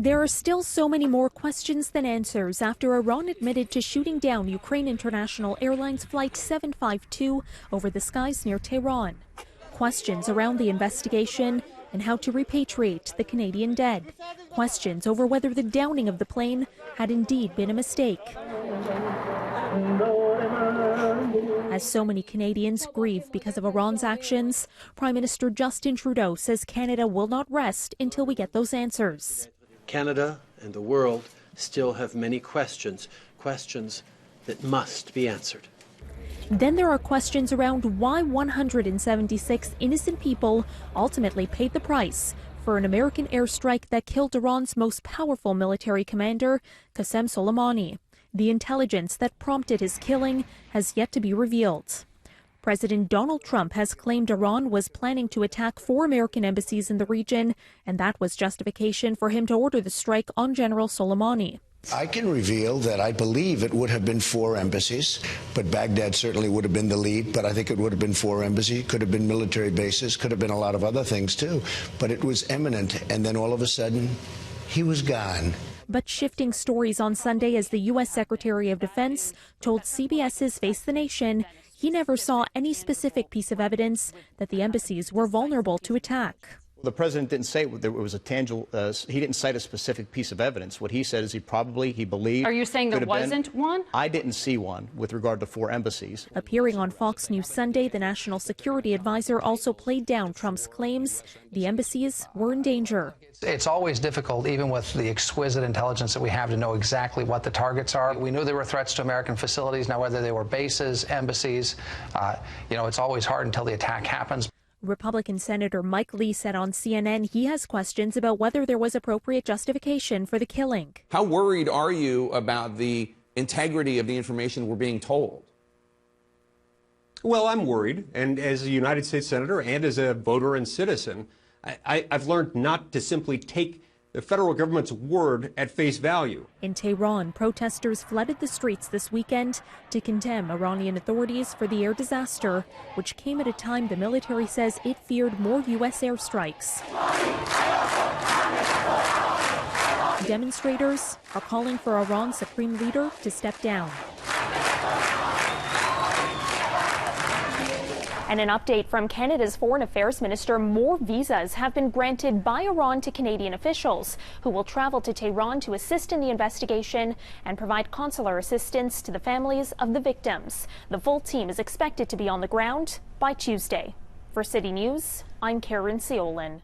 There are still so many more questions than answers after Iran admitted to shooting down Ukraine International Airlines Flight 752 over the skies near Tehran. Questions around the investigation and how to repatriate the Canadian dead. Questions over whether the downing of the plane had indeed been a mistake. As so many Canadians grieve because of Iran's actions, Prime Minister Justin Trudeau says Canada will not rest until we get those answers. Canada and the world still have many questions that must be answered. Then there are questions around why 176 innocent people ultimately paid the price for an American airstrike that killed Iran's most powerful military commander, Caryn Ceolin. The intelligence that prompted his killing has yet to be revealed. President Donald Trump has claimed Iran was planning to attack 4 American embassies in the region, and that was justification for him to order the strike on General Soleimani. I can reveal that I believe it would have been 4 embassies, but Baghdad certainly would have been the lead. But I think it would have been 4 embassies, could have been military bases, could have been a lot of other things too. But it was imminent, and then all of a sudden, he was gone. But shifting stories on Sunday as the U.S. Secretary of Defense told CBS's Face the Nation he never saw any specific piece of evidence that the embassies were vulnerable to attack. The president didn't say there was a tangible, he didn't cite a specific piece of evidence. What he said is he believed. Are you saying there wasn't one? I didn't see one with regard to 4 embassies. Appearing on Fox News Sunday, the national security advisor also played down Trump's claims the embassies were in danger. It's always difficult, even with the exquisite intelligence that we have, to know exactly what the targets are. We knew there were threats to American facilities. Now, whether they were bases, embassies, it's always hard until the attack happens. Republican Senator Mike Lee said on CNN he has questions about whether there was appropriate justification for the killing. How worried are you about the integrity of the information we're being told? Well, I'm worried, and as a United States Senator and as a voter and citizen, I've learned not to simply take the federal government's word at face value. In Tehran, protesters flooded the streets this weekend to condemn Iranian authorities for the air disaster, which came at a time the military says it feared more U.S. airstrikes. Demonstrators are calling for Iran's supreme leader to step down. And an update from Canada's Foreign Affairs Minister, more visas have been granted by Iran to Canadian officials who will travel to Tehran to assist in the investigation and provide consular assistance to the families of the victims. The full team is expected to be on the ground by Tuesday. For City News, I'm Caryn Ceolin.